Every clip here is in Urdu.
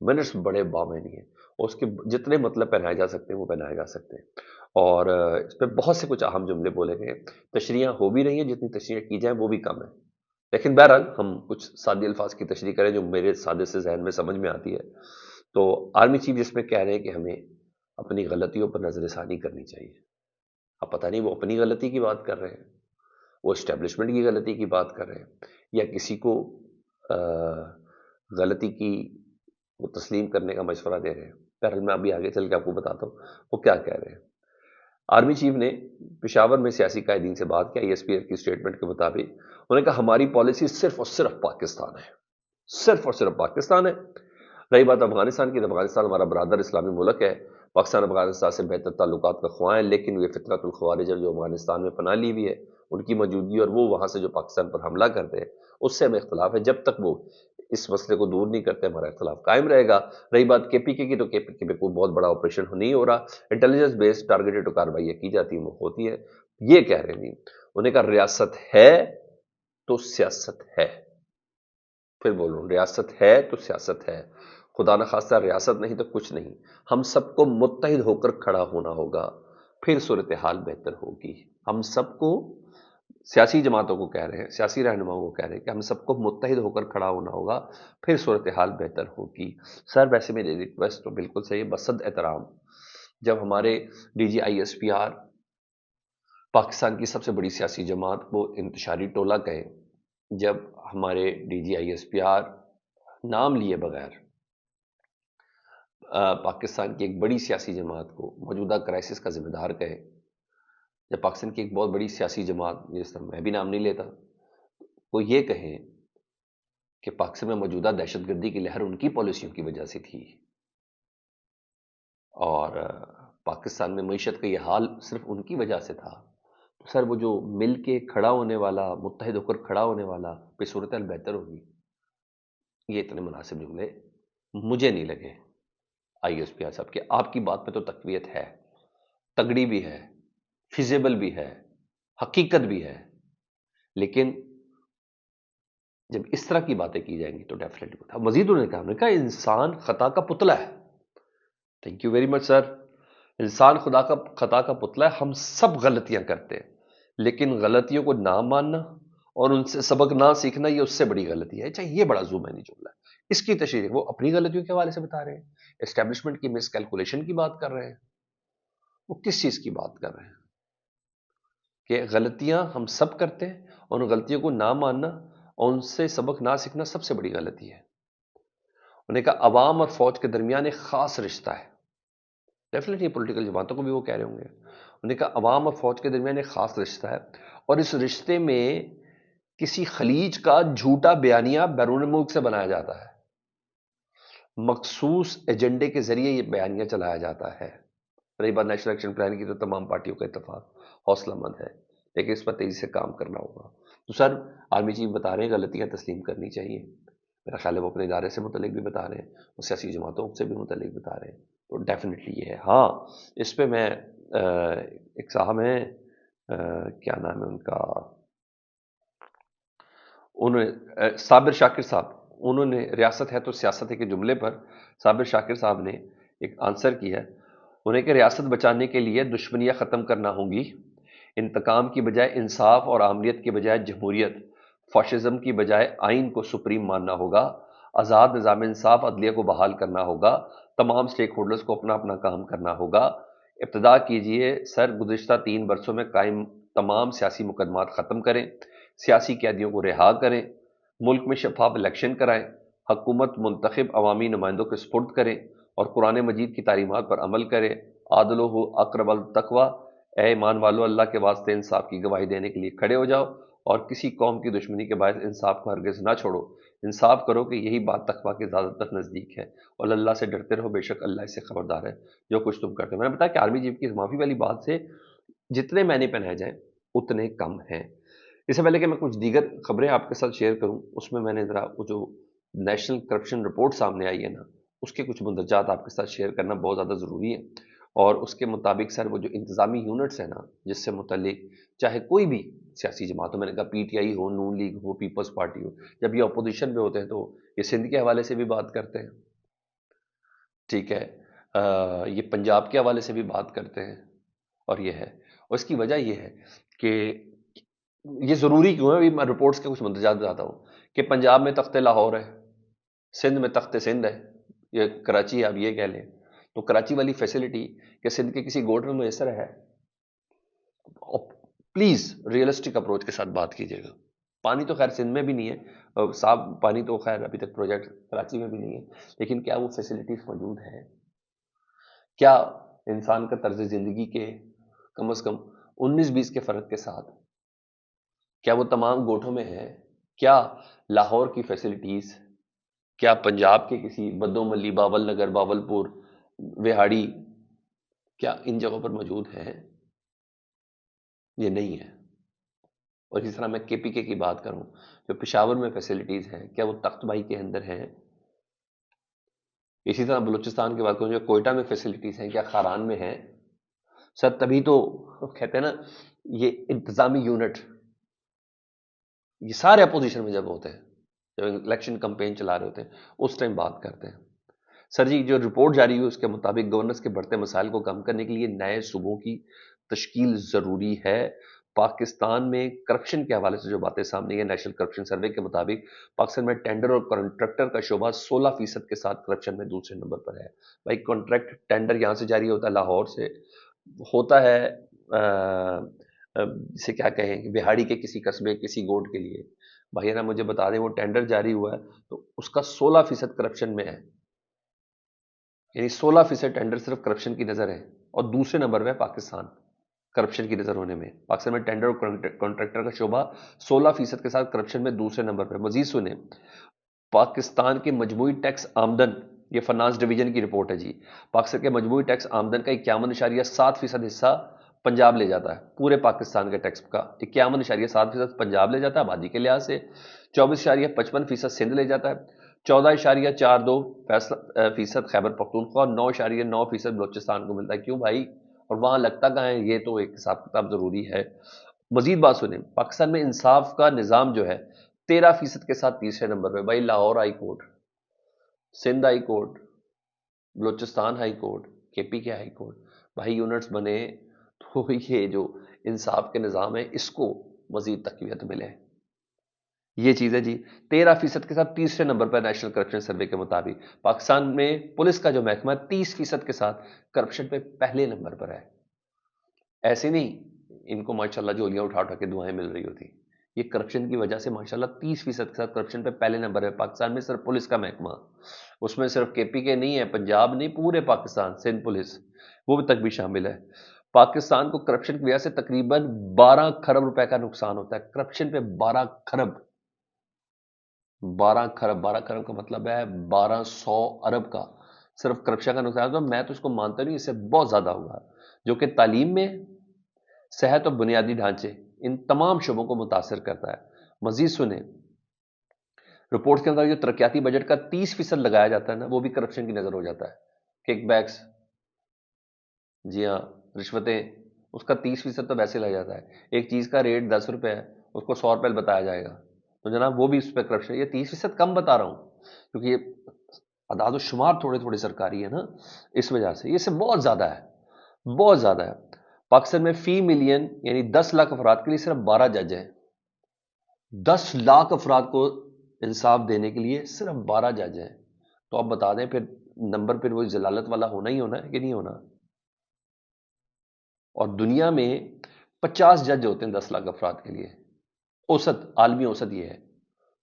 منٹس بڑے بامعنی ہیں، اور اس کے جتنے مطلب پہنائے جا سکتے ہیں وہ پہنائے جا سکتے ہیں، اور اس پہ بہت سے کچھ اہم جملے بولے گئے، تشریحاں ہو بھی رہی ہیں، جتنی تشریح کی جائیں وہ بھی کم ہے، لیکن بہرحال ہم کچھ سادی الفاظ کی تشریح کریں جو میرے سادے سے ذہن میں سمجھ میں آتی ہے۔ تو آرمی چیف جس میں کہہ رہے ہیں کہ ہمیں اپنی غلطیوں پر نظر ثانی کرنی چاہیے، اب پتہ نہیں وہ اپنی غلطی کی بات کر رہے ہیں، وہ اسٹیبلشمنٹ کی غلطی کی بات کر رہے ہیں، یا کسی کو غلطی کی وہ تسلیم کرنے کا مشورہ دے رہے ہیں۔ بہرحال میں ابھی آگے چل کے آپ کو بتاتا ہوں وہ کیا کہہ رہے ہیں۔ آرمی چیف نے پشاور میں سیاسی قائدین سے بات کی، ایس پی ایف کی اسٹیٹمنٹ کے مطابق انہوں نے کہا ہماری پالیسی صرف اور صرف پاکستان ہے، صرف اور صرف پاکستان ہے۔ رہی بات افغانستان کی، تو افغانستان ہمارا برادر اسلامی ملک ہے، پاکستان افغانستان سے بہتر تعلقات کا خواہاں ہے، لیکن یہ فطرت الخوارج جو افغانستان میں پناہ لی ہوئی ہے ان کی موجودگی اور وہ وہاں سے جو پاکستان پر حملہ کرتے ہیں اس سے ہمیں اختلاف ہے، جب تک وہ اس مسئلے کو دور نہیں کرتے ہمارا اختلاف قائم رہے گا۔ رہی بات کے پی کے کی، تو کے پی کے میں کوئی بہت بڑا آپریشن نہیں ہو رہا، انٹیلیجنس بیسڈ ٹارگیٹڈ کارروائی کی جاتی ہے، وہ ہوتی ہے، یہ کہہ رہے نہیں۔ انہوں نے کہا ریاست ہے تو سیاست ہے، پھر بولوں ریاست ہے تو سیاست ہے، خدا نخواستہ ریاست نہیں تو کچھ نہیں، ہم سب کو متحد ہو کر کھڑا ہونا ہوگا، پھر صورتحال بہتر ہوگی۔ ہم سب کو، سیاسی جماعتوں کو کہہ رہے ہیں، سیاسی رہنماؤں کو کہہ رہے ہیں کہ ہم سب کو متحد ہو کر کھڑا ہونا ہوگا، پھر صورتحال بہتر ہوگی۔ سر ویسے میری ریکویسٹ تو بالکل صحیح ہے، بصد احترام جب ہمارے D G I S P R Pakistan کی سب سے بڑی سیاسی جماعت کو انتشاری ٹولہ کہے، جب ہمارے D G I S P R نام لیے بغیر پاکستان کی ایک بڑی سیاسی جماعت کو موجودہ کرائسس کا ذمہ دار کہے، جب پاکستان کی ایک بہت بڑی سیاسی جماعت جس طرح میں بھی نام نہیں لیتا وہ یہ کہیں کہ پاکستان میں موجودہ دہشت گردی کی لہر ان کی پالیسیوں کی وجہ سے تھی، اور پاکستان میں معیشت کا یہ حال صرف ان کی وجہ سے تھا، تو سر وہ جو مل کے کھڑا ہونے والا، متحد ہو کر کھڑا ہونے والا، پھر صورتحال بہتر ہوگی، یہ اتنے مناسب جملے مجھے نہیں لگے آئی ایس پی آر صاحب کے۔ آپ کی بات میں تو تقویت ہے، تگڑی بھی ہے، فیزیبل بھی ہے، حقیقت بھی ہے، لیکن جب اس طرح کی باتیں کی جائیں گی تو ڈیفینیٹلی مزید انہوں نے کہا انسان خطا کا پتلا ہے۔ تھینک یو ویری مچ سر۔ انسان خطا کا پتلا ہے، ہم سب غلطیاں کرتے ہیں، لیکن غلطیوں کو نہ ماننا اور ان سے سبق نہ سیکھنا یہ اس سے بڑی غلطی ہے۔ چاہے یہ بڑا ذومعنی جملہ ہے، اس کی تشریح وہ اپنی غلطیوں کے حوالے سے بتا رہے ہیں، اسٹیبلشمنٹ کی مس کیلکولیشن کی بات کر رہے ہیں، وہ کس چیز کی بات کر رہے ہیں کہ غلطیاں ہم سب کرتے ہیں اور ان غلطیوں کو نہ ماننا اور ان سے سبق نہ سیکھنا سب سے بڑی غلطی ہے۔ انہوں نے کہا عوام اور فوج کے درمیان ایک خاص رشتہ ہے، ڈیفینیٹلی پولیٹیکل جماعتوں کو بھی وہ کہہ رہے ہوں گے، انہوں نے کہا عوام اور فوج کے درمیان ایک خاص رشتہ ہے اور اس رشتے میں کسی خلیج کا جھوٹا بیانیہ بیرون ملک سے بنایا جاتا ہے، مخصوص ایجنڈے کے ذریعے یہ بیانیہ چلایا جاتا ہے۔ رہی بات نیشنل ایکشن پلان کی، تو تمام پارٹیوں کا اتفاق حوصلہ مند ہے، لیکن اس پر تیزی سے کام کرنا ہوگا۔ تو سر آرمی چیف بتا رہے ہیں غلطیاں تسلیم کرنی چاہیے، میرا خیال ہے وہ اپنے ادارے سے متعلق بھی بتا رہے ہیں، وہ سیاسی جماعتوں سے بھی متعلق بتا رہے ہیں، تو ڈیفینیٹلی یہ ہے۔ ہاں اس پہ میں ایک صاحب ہیں کیا نام ہے ان کا، انہوں نے صابر شاکر صاحب، انہوں نے ریاست ہے تو سیاست ہے کے جملے پر صابر شاکر صاحب نے ایک آنسر کیا ہے، انہیں کہ ریاست بچانے کے لیے دشمنیاں ختم کرنا ہوں گی، انتقام کی بجائے انصاف اور عاملیت کی بجائے جمہوریت، فاشزم کی بجائے آئین کو سپریم ماننا ہوگا، آزاد نظام انصاف عدلیہ کو بحال کرنا ہوگا، تمام سٹیک ہولڈرز کو اپنا اپنا کام کرنا ہوگا۔ ابتدا کیجئے سر، گزشتہ 3 برسوں میں قائم تمام سیاسی مقدمات ختم کریں، سیاسی قیدیوں کو رہا کریں، ملک میں شفاف الیکشن کرائیں، حکومت منتخب عوامی نمائندوں کے سپرد کریں اور قرآن مجید کی تعلیمات پر عمل کریں، عادل و اقرب التقوی، اے ایمان والو اللہ کے واسطے انصاف کی گواہی دینے کے لیے کھڑے ہو جاؤ اور کسی قوم کی دشمنی کے باعث انصاف کو ہرگز نہ چھوڑو، انصاف کرو کہ یہی بات تقوی کے زیادہ تر نزدیک ہے، اور اللہ سے ڈرتے رہو، بے شک اللہ اس سے خبردار ہے جو کچھ تم کرتے ہو۔ میں نے بتایا کہ آرمی چیف کی اس معافی والی بات سے جتنے معنی پہنائے جائیں اتنے کم ہیں۔ اس سے پہلے کہ میں کچھ دیگر خبریں آپ کے ساتھ شیئر کروں، اس میں نے ذرا وہ جو نیشنل کرپشن رپورٹ سامنے آئی ہے نا، اس کے کچھ مندرجات آپ کے ساتھ شیئر کرنا بہت زیادہ ضروری ہے، اور اس کے مطابق سر وہ جو انتظامی یونٹس ہیں نا، جس سے متعلق چاہے کوئی بھی سیاسی جماعت ہو، میں نے کہا پی ٹی آئی ہو، نون لیگ ہو، پیپلز پارٹی ہو، جب یہ اپوزیشن پہ ہوتے ہیں تو یہ سندھ کے حوالے سے بھی بات کرتے ہیں، ٹھیک ہے، یہ پنجاب کے حوالے سے بھی بات کرتے ہیں، اور یہ ہے، اور اس کی وجہ یہ ہے کہ یہ ضروری کیوں ہے، ابھی میں رپورٹس کے کچھ مندرجات بتاتا ہوں کہ پنجاب میں تخت لاہور ہے، سندھ میں تخت سندھ ہے، یہ کراچی آپ یہ کہہ لیں، تو کراچی والی فیسلٹی کہ سندھ کے کسی گوٹ میں میسر ہے؟ پلیز ریئلسٹک اپروچ کے ساتھ بات کیجیے گا. پانی تو خیر سندھ میں بھی نہیں ہے، صاف پانی تو خیر ابھی تک پروجیکٹ کراچی میں بھی نہیں ہے، لیکن کیا وہ فیسلٹیز موجود ہیں؟ کیا انسان کا طرز زندگی کے کم از کم 19-20 کے فرق کے ساتھ کیا وہ تمام گوٹھوں میں ہے؟ کیا لاہور کی فیسلٹیز، کیا پنجاب کے کسی بدو ملی، باول نگر، باولپور، وہاڑی، کیا ان جگہوں پر موجود ہیں؟ یہ نہیں ہے. اور اسی طرح میں کے پی کے کی بات کروں، جو پشاور میں فیسلٹیز ہیں، کیا وہ تخت بھائی کے اندر ہیں؟ اسی طرح بلوچستان کی بات کروں، جو کوئٹہ میں فیسلٹیز ہیں، کیا خاران میں ہیں؟ سر تبھی تو کہتے ہیں نا، یہ انتظامی یونٹ، یہ سارے اپوزیشن میں جب ہوتے ہیں، جب الیکشن کمپین چلا رہے ہوتے ہیں، اس ٹائم بات کرتے ہیں. سر جی جو رپورٹ جاری ہوئی اس کے مطابق گورننس کے بڑھتے مسائل کو کم کرنے کے لیے نئے صوبوں کی تشکیل ضروری ہے. پاکستان میں کرپشن کے حوالے سے جو باتیں سامنے ہیں، نیشنل کرپشن سروے کے مطابق پاکستان میں ٹینڈر اور کانٹریکٹر کا شعبہ 16% کے ساتھ کرپشن میں دوسرے نمبر پر ہے. بھائی کانٹریکٹ ٹینڈر یہاں سے جاری ہوتا ہے، لاہور سے ہوتا ہے، اسے کیا کہیں، بہاڑی کے کسی قصبے کسی گوٹ کے لیے، بھائی نا مجھے بتا دیں وہ ٹینڈر جاری ہوا ہے تو اس کا 16% کرپشن میں ہے، یعنی 16% ٹینڈر صرف کرپشن کی نظر ہے، اور دوسرے نمبر پہ پاکستان کرپشن کی نظر ہونے میں. پاکستان میں ٹینڈر اور کانٹریکٹر کا شعبہ 16% کے ساتھ کرپشن میں دوسرے نمبر پہ. مزید سنیں، پاکستان کے مجموعی ٹیکس آمدن، یہ فنانس ڈویژن کی رپورٹ ہے جی، پاکستان کے مجموعی ٹیکس آمدن کا 51.7% حصہ پنجاب لے جاتا ہے. پورے پاکستان کے ٹیکس کا 51.7% پنجاب لے جاتا ہے آبادی کے لحاظ سے، 24.55% سندھ لے جاتا ہے، 14.42% خیبر پختونخوا، 9.9% بلوچستان کو ملتا ہے. کیوں بھائی؟ اور وہاں لگتا کہاں ہے؟ یہ تو ایک حساب کتاب ضروری ہے. مزید بات سنیں، پاکستان میں انصاف کا نظام جو ہے 13% کے ساتھ تیسرے نمبر پہ. بھائی Lahore high court, Sindh high court, Balochistan high court, کے پی کے ہائی کورٹ، بھائی یونٹس بنے تو یہ جو انصاف کے نظام ہے اس کو مزید تقویت ملے. یہ چیز ہے جی. 13% کے ساتھ تیسرے نمبر پر نیشنل کرپشن سروے کے مطابق. پاکستان میں پولیس کا جو محکمہ 30% کے ساتھ کرپشن پہ پہلے نمبر پر ہے. ایسے نہیں ان کو ماشاءاللہ جولیاں اٹھا اٹھا کے دعائیں مل رہی ہوتی، یہ کرپشن کی وجہ سے ماشاءاللہ 30% کے ساتھ کرپشن پہ پہلے نمبر ہے. پاکستان میں صرف پولیس کا محکمہ، اس میں صرف کے پی کے نہیں ہے، پنجاب نہیں، پورے پاکستان، سندھ پولیس وہ تک بھی شامل ہے. پاکستان کو کرپشن کی وجہ سے تقریباً 12 کھرب روپے کا نقصان ہوتا ہے. کرپشن پہ 12 کھرب، 12 کھرب، 12 کھرب کا مطلب ہے 1200 ارب کا صرف کرپشن کا نقصان ہوتا ہے. میں تو اس کو مانتا نہیں، اس سے بہت زیادہ ہوگا، جو کہ تعلیم میں، صحت اور بنیادی ڈھانچے، ان تمام شعبوں کو متاثر کرتا ہے. مزید سنیں، رپورٹ کے اندر جو ترقیاتی بجٹ کا 30% لگایا جاتا ہے نا، وہ بھی کرپشن کی نظر ہو جاتا ہے. کک بیکس، جی ہاں، رشوتیں، اس کا 30% تو ویسے لگ جاتا ہے. ایک چیز کا ریٹ 10 روپے ہے، اس کو 100 روپے بتایا جائے گا، تو جناب وہ بھی اس پہ کرپشن. یہ 30% کم بتا رہا ہوں کیونکہ یہ اعداد و شمار تھوڑے تھوڑے سرکاری ہے نا، اس وجہ سے یہ سے بہت زیادہ ہے، بہت زیادہ ہے. پاکستان میں فی ملین یعنی 10 لاکھ افراد کے لیے صرف 12 جج ہیں. 10 لاکھ افراد کو انصاف دینے کے لیے صرف 12 جج ہیں. تو آپ بتا دیں پھر نمبر پھر وہ ضلالت والا ہونا ہی ہونا ہے کہ نہیں ہونا؟ اور دنیا میں 50 جج ہوتے ہیں 10 لاکھ افراد کے لیے، اوسط عالمی اوسط یہ ہے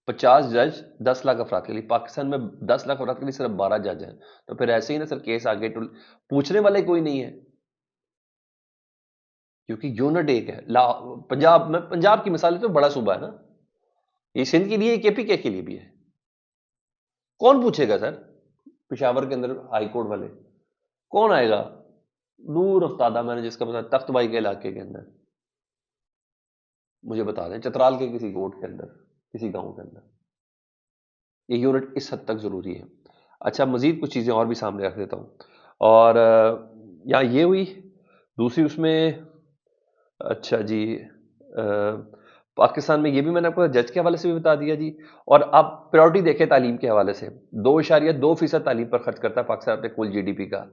50 جج 10 لاکھ افراد کے لیے. پاکستان میں 10 لاکھ افراد کے لیے صرف 12 جج ہیں. تو پھر ایسے ہی نا سر، کیس آگے پوچھنے والے کوئی نہیں ہے، کیونکہ یونٹ ایک ہے. پنجاب میں، پنجاب کی مثال تو بڑا صوبہ ہے نا، یہ سندھ کے لیے، کے پی کے لیے بھی ہے. کون پوچھے گا سر؟ پشاور کے اندر ہائی کورٹ والے کون آئے گا؟ دور افتادہ، میں نے جس کا بتایا تخت بھائی کے علاقے کے اندر، مجھے بتا دیں چترال کے کسی گوٹ کے اندر، کسی گاؤں کے اندر. یہ یونٹ اس حد تک ضروری ہے. اچھا مزید کچھ چیزیں اور بھی سامنے رکھ دیتا ہوں. اور یہاں یہ ہوئی دوسری، اس میں اچھا جی، پاکستان میں یہ بھی میں نے آپ کو جج کے حوالے سے بھی بتا دیا جی. اور آپ پریورٹی دیکھیں تعلیم کے حوالے سے، 2.2% تعلیم پر خرچ کرتا ہے پاکستان اپنے کل GDP کا،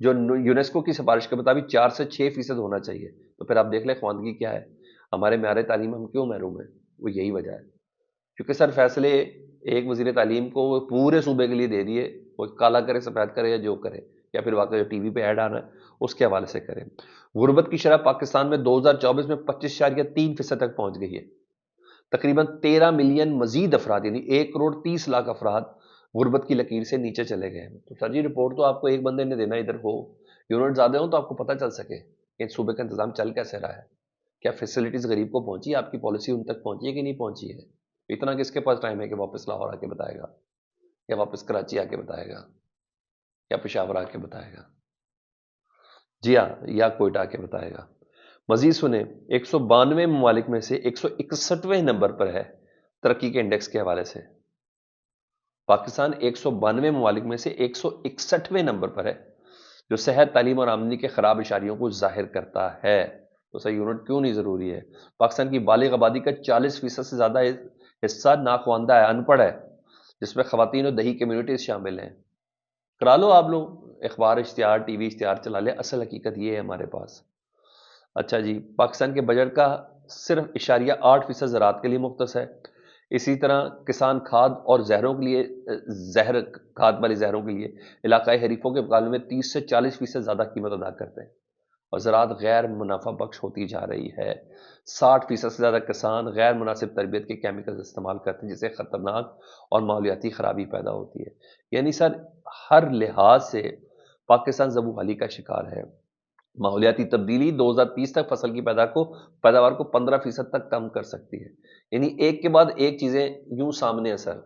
جو یونیسکو کی سفارش کے مطابق 4 سے 6% ہونا چاہیے. تو پھر آپ دیکھ لیں خواندگی کیا ہے، ہمارے معیار تعلیم ہم کیوں محروم ہیں؟ وہ یہی وجہ ہے. کیونکہ سر فیصلے ایک وزیر تعلیم کو پورے صوبے کے لیے دے دیے، وہ کالا کرے سفید کرے یا جو کرے، یا پھر واقعی جو ٹی وی پہ ایڈ آنا ہے اس کے حوالے سے کرے. غربت کی شرح پاکستان میں 2024 میں 25.3% تک پہنچ گئی ہے. تقریباً 13 ملین مزید افراد، یعنی 1.30 کروڑ افراد غربت کی لکیر سے نیچے چلے گئے ہیں. تو سر جی رپورٹ تو آپ کو ایک بندے نے دینا، ادھر ہو یونٹ زیادہ ہوں تو آپ کو پتہ چل سکے کہ صوبے کا انتظام چل کیسے رہا ہے، کیا فیسلٹیز غریب کو پہنچی، آپ کی پالیسی ان تک پہنچی ہے کہ نہیں پہنچی ہے. اتنا کس کے پاس ٹائم ہے کہ واپس لاہور آ کے بتائے گا، یا واپس کراچی آ کے بتائے گا، یا پشاور آ کے بتائے گا، جی ہاں، یا کوئٹہ آ کے بتائے گا. مزید سنیں، 192 ممالک میں سے 161ویں نمبر پر ہے ترقی کے انڈیکس کے حوالے سے. پاکستان 192 ممالک میں سے 161ویں نمبر پر ہے، جو صحت، تعلیم اور آمدنی کے خراب اشاریوں کو ظاہر کرتا ہے. تو صحیح یونٹ کیوں نہیں ضروری ہے؟ پاکستان کی بالغ آبادی کا 40% سے زیادہ حصہ ناخواندہ ہے، ان پڑھ ہے، جس میں خواتین اور دیہی کمیونٹیز شامل ہیں. کرا لو آپ لوگ اخبار اشتہار، ٹی وی اشتہار چلا لے، اصل حقیقت یہ ہے ہمارے پاس. اچھا جی، پاکستان کے بجٹ کا صرف 8% زراعت کے لیے مختص ہے. اسی طرح کسان کھاد اور زہروں کے لیے، کھاد والی زہروں کے لیے علاقائی حریفوں کے مقابلے میں 30 سے 40% زیادہ قیمت ادا کرتے ہیں، اور زراعت غیر منافع بخش ہوتی جا رہی ہے. 60% سے زیادہ کسان غیر مناسب تربیت کے کیمیکل استعمال کرتے ہیں، جس سے خطرناک اور ماحولیاتی خرابی پیدا ہوتی ہے. یعنی سر ہر لحاظ سے پاکستان زبوں کا شکار ہے. ماحولیاتی تبدیلی 2030 تک فصل کی پیداوار کو 15% تک کم کر سکتی ہے. یعنی ایک کے بعد ایک چیزیں یوں سامنے ہیں سر.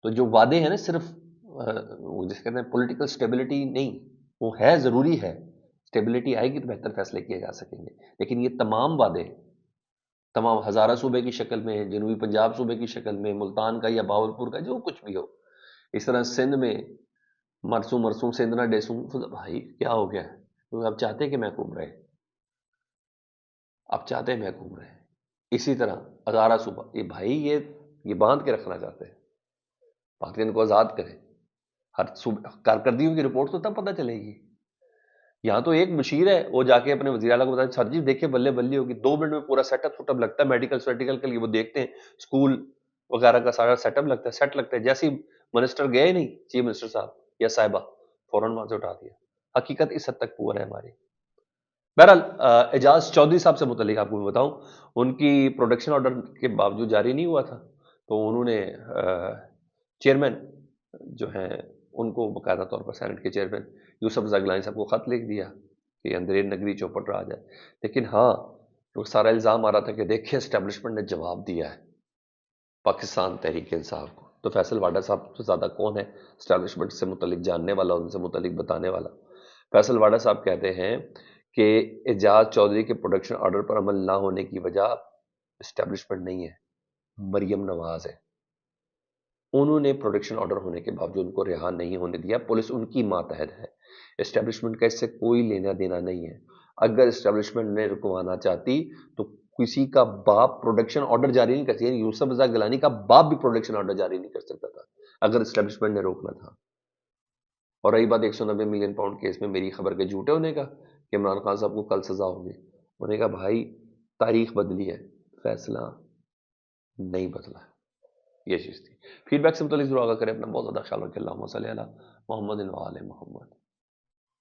تو جو وعدے ہیں نا، صرف جس کہتے ہیں پولیٹیکل سٹیبلٹی نہیں، وہ ہے، ضروری ہے، سٹیبلٹی آئے گی تو بہتر فیصلے کیے جا سکیں گے. لیکن یہ تمام وعدے، تمام ہزارہ صوبے کی شکل میں، جنوبی پنجاب صوبے کی شکل میں، ملتان کا یا باولپور کا، جو کچھ بھی ہو، اس طرح سندھ میں مرسوم سندھ نہ ڈیسوں، بھائی کیا ہو گیا؟ آپ چاہتے ہیں کہ محکوم رہے، آپ چاہتے ہیں محکوم رہے. اسی طرح ہزارہ صوبہ، یہ بھائی یہ باندھ کے رکھنا چاہتے ہیں، پاکستان کو آزاد کریں. ہر صوبہ کارکردگیوں کی رپورٹ تو تب پتہ چلے گی. یہاں تو ایک مشیر ہے، وہ جا کے اپنے وزیر اعلیٰ کو بتایا، سر جی دیکھیں بلے بلی ہوگی، 2 منٹ میں پورا سیٹ اپ لگتا ہے، میڈیکل کے لیے وہ دیکھتے ہیں، اسکول وغیرہ کا سارا سیٹ لگتا ہے. جیسے منسٹر گئے نہیں، چیف منسٹر صاحب یا صاحبہ، فوراً وہاں سے اٹھا دیا. حقیقت اس حد تک پور ہے ہماری. بہرحال اعجاز چودھری صاحب سے متعلق آپ کو میں بتاؤں، ان کی پروڈکشن آرڈر کے باوجود جاری نہیں ہوا تھا، تو انہوں نے چیئرمین جو ہیں ان کو باقاعدہ طور پر سینٹ کے چیئرمین یوسف رضا گیلانی صاحب کو خط لکھ دیا کہ اندرین نگری چوپٹ رہا جائے. لیکن ہاں، وہ سارا الزام آ رہا تھا کہ دیکھیں اسٹیبلشمنٹ نے جواب دیا ہے پاکستان تحریک انصاف کو. تو فیصل واڈا صاحب سے زیادہ کون ہے اسٹیبلشمنٹ سے متعلق جاننے والا، ان سے متعلق بتانے والا؟ فیصل واڈا صاحب کہتے ہیں کہ اعجاز چودھری کے پروڈکشن آرڈر پر عمل نہ ہونے کی وجہ اسٹیبلشمنٹ نہیں ہے، مریم نواز ہے. انہوں نے پروڈکشن آرڈر ہونے کے باوجود ان کو رہا نہیں ہونے دیا. پولیس ان کی ماتحت ہے، اسٹیبلشمنٹ کا اس سے کوئی لینا دینا نہیں ہے. اگر اسٹیبلشمنٹ نے رکوانا چاہتی تو کسی کا باپ پروڈکشن آرڈر جاری نہیں کر سکتا، یعنی یوسف رضا گیلانی کا باپ بھی پروڈکشن آرڈر جاری نہیں کر سکتا تھا اگر اسٹیبلشمنٹ نے روکنا تھا. اور رہی بات 190 ملین پاؤنڈ کیس میں میری خبر کے جھوٹے ہونے کا کہ عمران خان صاحب کو کل سزا ہوگی، انہوں نے کہا بھائی تاریخ بدلی ہے، فیصلہ نہیں بدلا. یہ چیز تھی. فیڈ بیک سے متعلق ضرور آگاہ کریں، اپنا بہت زیادہ خیال رکھیں. اللہم صلی علی محمد و آل محمد.